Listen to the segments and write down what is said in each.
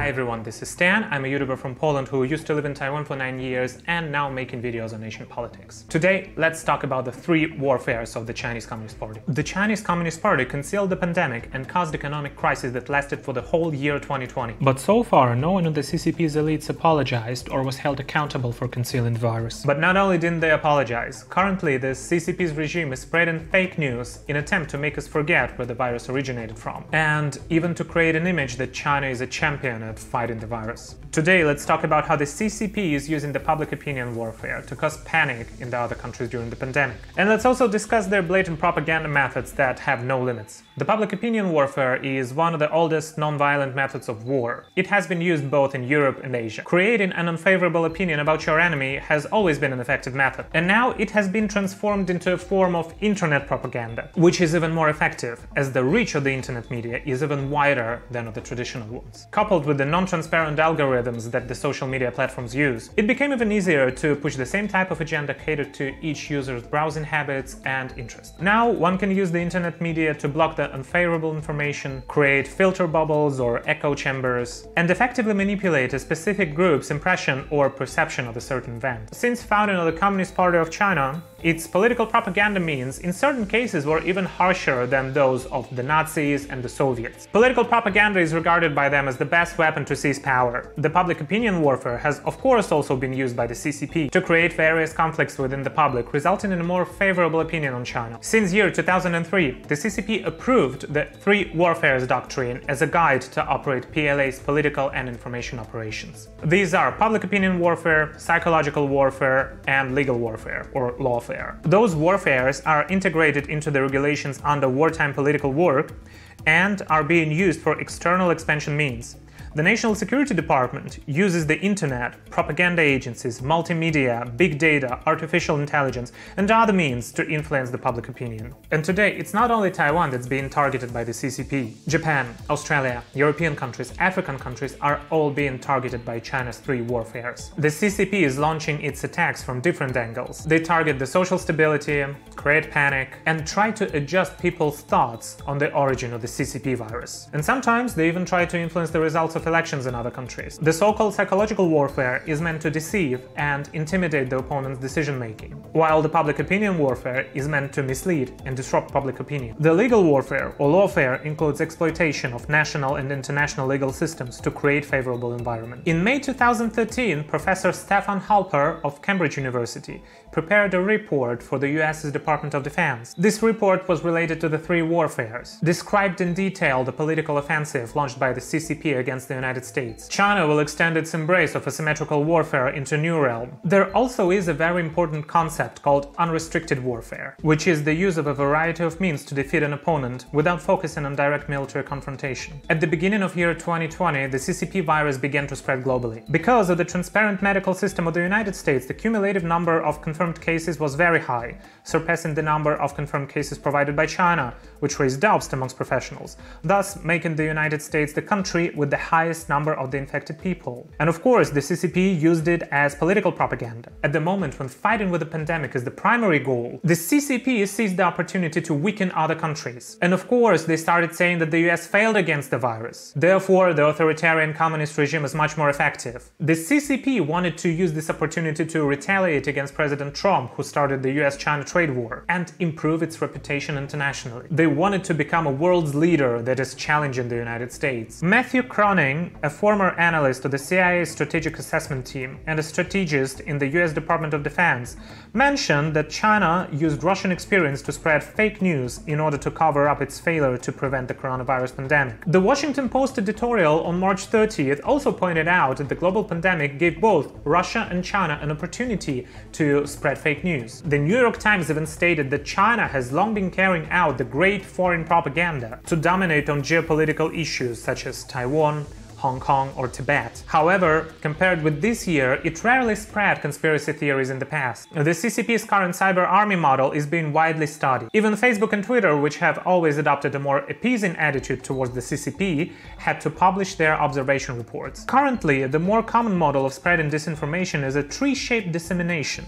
Hi everyone, this is Stan. I'm a YouTuber from Poland who used to live in Taiwan for 9 years and now making videos on Asian politics. Today, let's talk about the three warfares of the Chinese Communist Party. The Chinese Communist Party concealed the pandemic and caused economic crisis that lasted for the whole year 2020. But so far, no one of the CCP's elites apologized or was held accountable for concealing the virus. But not only didn't they apologize, currently the CCP's regime is spreading fake news in an attempt to make us forget where the virus originated from, and even to create an image that China is a champion at fighting the virus. Today, let's talk about how the CCP is using the public opinion warfare to cause panic in the other countries during the pandemic. And let's also discuss their blatant propaganda methods that have no limits. The public opinion warfare is one of the oldest non-violent methods of war. It has been used both in Europe and Asia. Creating an unfavorable opinion about your enemy has always been an effective method. And now it has been transformed into a form of internet propaganda, which is even more effective, as the reach of the internet media is even wider than of the traditional ones. Coupled with the non-transparent algorithms that the social media platforms use, it became even easier to push the same type of agenda catered to each user's browsing habits and interests. Now, one can use the internet media to block the unfavorable information, create filter bubbles or echo chambers, and effectively manipulate a specific group's impression or perception of a certain event. Since founding of the Communist Party of China, its political propaganda means, in certain cases, were even harsher than those of the Nazis and the Soviets. Political propaganda is regarded by them as the best weapon to seize power. The public opinion warfare has, of course, also been used by the CCP to create various conflicts within the public, resulting in a more favorable opinion on China. Since year 2003, the CCP approved the Three Warfares doctrine as a guide to operate PLA's political and information operations. These are public opinion warfare, psychological warfare, and legal warfare, or lawfare. Those warfares are integrated into the regulations under wartime political work and are being used for external expansion means. The National Security Department uses the internet, propaganda agencies, multimedia, big data, artificial intelligence, and other means to influence the public opinion. And today, it's not only Taiwan that's being targeted by the CCP. Japan, Australia, European countries, African countries are all being targeted by China's three warfares. The CCP is launching its attacks from different angles. They target the social stability, create panic, and try to adjust people's thoughts on the origin of the CCP virus. And sometimes they even try to influence the results of elections in other countries. The so-called psychological warfare is meant to deceive and intimidate the opponent's decision-making, while the public opinion warfare is meant to mislead and disrupt public opinion. The legal warfare or lawfare includes exploitation of national and international legal systems to create favorable environment. In May 2013, Professor Stefan Halper of Cambridge University prepared a report for the US's Department of Defense. This report was related to the three warfares, described in detail the political offensive launched by the CCP against the United States. China will extend its embrace of asymmetrical warfare into a new realm. There also is a very important concept called unrestricted warfare, which is the use of a variety of means to defeat an opponent without focusing on direct military confrontation. At the beginning of year 2020, the CCP virus began to spread globally. Because of the transparent medical system of the United States, the cumulative number of confirmed cases was very high, surpassing the number of confirmed cases provided by China, which raised doubts amongst professionals, thus making the United States the country with the highest number of the infected people. And of course, the CCP used it as political propaganda. At the moment when fighting with the pandemic is the primary goal, the CCP seized the opportunity to weaken other countries. And of course, they started saying that the US failed against the virus. Therefore, the authoritarian communist regime is much more effective. The CCP wanted to use this opportunity to retaliate against President Trump, who started the US-China trade war, and improve its reputation internationally. They wanted to become a world's leader that is challenging the United States. Matthew Cronin, a former analyst of the CIA Strategic Assessment Team and a strategist in the US Department of Defense, mentioned that China used Russian experience to spread fake news in order to cover up its failure to prevent the coronavirus pandemic. The Washington Post editorial on March 30th also pointed out that the global pandemic gave both Russia and China an opportunity to spread fake news. The New York Times even stated that China has long been carrying out the great foreign propaganda to dominate on geopolitical issues such as Taiwan, Hong Kong or Tibet. However, compared with this year, it rarely spread conspiracy theories in the past. The CCP's current cyber army model is being widely studied. Even Facebook and Twitter, which have always adopted a more appeasing attitude towards the CCP, had to publish their observation reports. Currently, the more common model of spreading disinformation is a tree-shaped dissemination,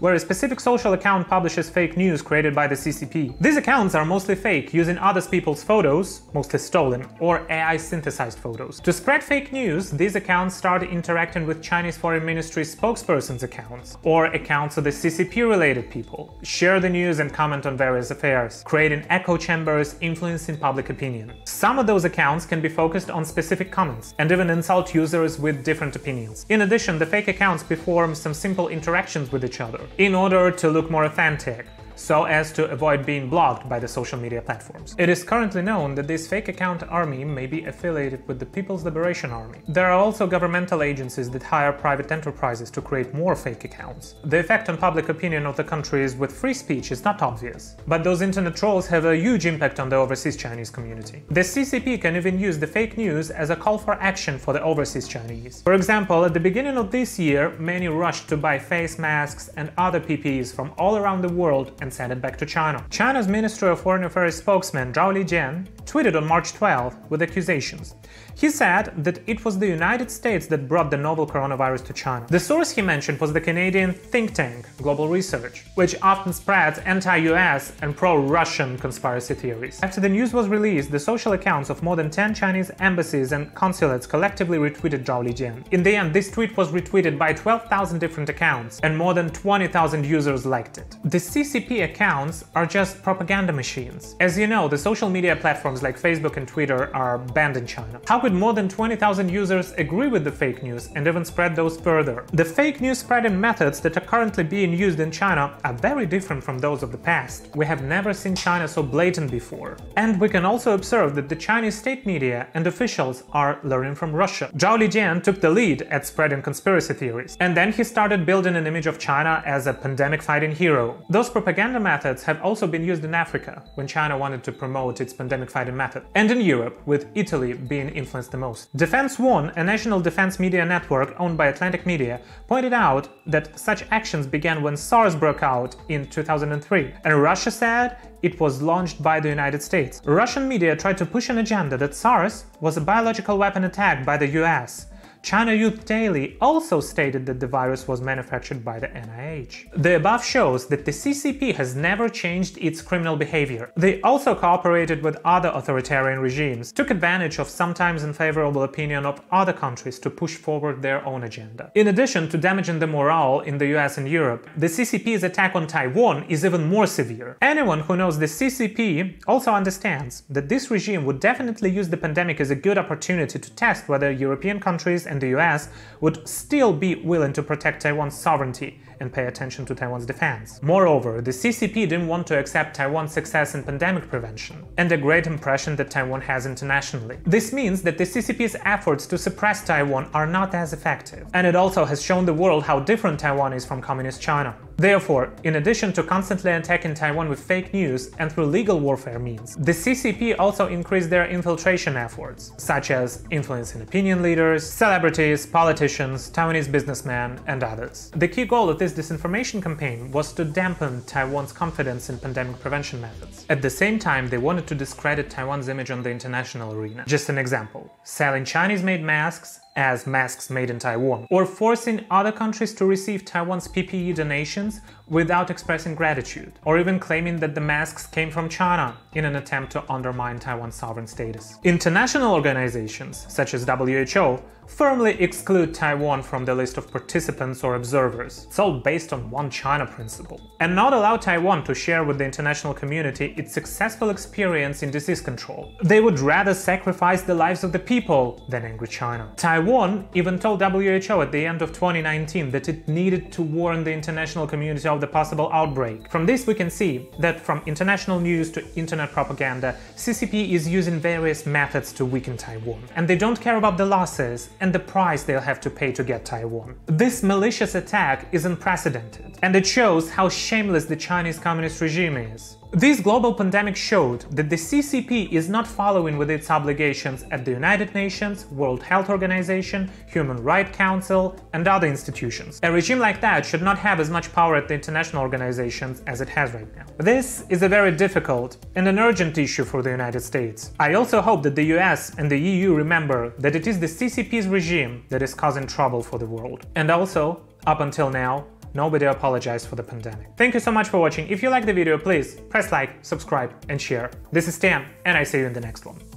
where a specific social account publishes fake news created by the CCP. These accounts are mostly fake, using other people's photos, mostly stolen, or AI-synthesized photos. To spread fake news, these accounts start interacting with Chinese Foreign Ministry spokespersons' accounts, or accounts of the CCP-related people, share the news and comment on various affairs, creating echo chambers influencing public opinion. Some of those accounts can be focused on specific comments, and even insult users with different opinions. In addition, the fake accounts perform some simple interactions with each other, in order to look more authentic, so as to avoid being blocked by the social media platforms. It is currently known that this fake account army may be affiliated with the People's Liberation Army. There are also governmental agencies that hire private enterprises to create more fake accounts. The effect on public opinion of the countries with free speech is not obvious, but those internet trolls have a huge impact on the overseas Chinese community. The CCP can even use the fake news as a call for action for the overseas Chinese. For example, at the beginning of this year, many rushed to buy face masks and other PPEs from all around the world and sent it back to China. China's Ministry of Foreign Affairs spokesman Zhao Lijian tweeted on March 12 with accusations. He said that it was the United States that brought the novel coronavirus to China. The source he mentioned was the Canadian think tank Global Research, which often spreads anti-US and pro-Russian conspiracy theories. After the news was released, the social accounts of more than 10 Chinese embassies and consulates collectively retweeted Zhao Lijian. In the end, this tweet was retweeted by 12,000 different accounts, and more than 20,000 users liked it. The CCP accounts are just propaganda machines. As you know, the social media platforms like Facebook and Twitter are banned in China. How could more than 20,000 users agree with the fake news and even spread those further? The fake news spreading methods that are currently being used in China are very different from those of the past. We have never seen China so blatant before. And we can also observe that the Chinese state media and officials are learning from Russia. Zhao Lijian took the lead at spreading conspiracy theories, and then he started building an image of China as a pandemic-fighting hero. Those propaganda methods have also been used in Africa, when China wanted to promote its pandemic-fighting method, and in Europe, with Italy being influenced the most. Defense One, a national defense media network owned by Atlantic Media, pointed out that such actions began when SARS broke out in 2003, and Russia said it was launched by the United States. Russian media tried to push an agenda that SARS was a biological weapon attack by the US. China Youth Daily also stated that the virus was manufactured by the NIH. The above shows that the CCP has never changed its criminal behavior. They also cooperated with other authoritarian regimes, took advantage of sometimes unfavorable opinion of other countries to push forward their own agenda. In addition to damaging the morale in the US and Europe, the CCP's attack on Taiwan is even more severe. Anyone who knows the CCP also understands that this regime would definitely use the pandemic as a good opportunity to test whether European countries and the US would still be willing to protect Taiwan's sovereignty and pay attention to Taiwan's defense. Moreover, the CCP didn't want to accept Taiwan's success in pandemic prevention and the great impression that Taiwan has internationally. This means that the CCP's efforts to suppress Taiwan are not as effective, and it also has shown the world how different Taiwan is from communist China. Therefore, in addition to constantly attacking Taiwan with fake news and through legal warfare means, the CCP also increased their infiltration efforts, such as influencing opinion leaders, celebrities, politicians, Taiwanese businessmen, and others. The key goal of this disinformation campaign was to dampen Taiwan's confidence in pandemic prevention methods. At the same time, they wanted to discredit Taiwan's image on the international arena. Just an example: selling Chinese-made masks as masks made in Taiwan, or forcing other countries to receive Taiwan's PPE donations without expressing gratitude, or even claiming that the masks came from China in an attempt to undermine Taiwan's sovereign status. International organizations, such as WHO, firmly exclude Taiwan from the list of participants or observers. It's all based on one China principle, and not allow Taiwan to share with the international community its successful experience in disease control. They would rather sacrifice the lives of the people than angry China. Taiwan even told WHO at the end of 2019 that it needed to warn the international community of the possible outbreak. From this we can see that from international news to internet propaganda, CCP is using various methods to weaken Taiwan, and they don't care about the losses and the price they'll have to pay to get Taiwan. This malicious attack is unprecedented, and it shows how shameless the Chinese Communist regime is. This global pandemic showed that the CCP is not following with its obligations at the United Nations, World Health Organization, Human Rights Council, and other institutions. A regime like that should not have as much power at the international organizations as it has right now. This is a very difficult and an urgent issue for the United States. I also hope that the US and the EU remember that it is the CCP's regime that is causing trouble for the world. And also, up until now, Nobody apologized for the pandemic. Thank you so much for watching. If you liked the video, please press like, subscribe, and share. This is Stan, and I see you in the next one.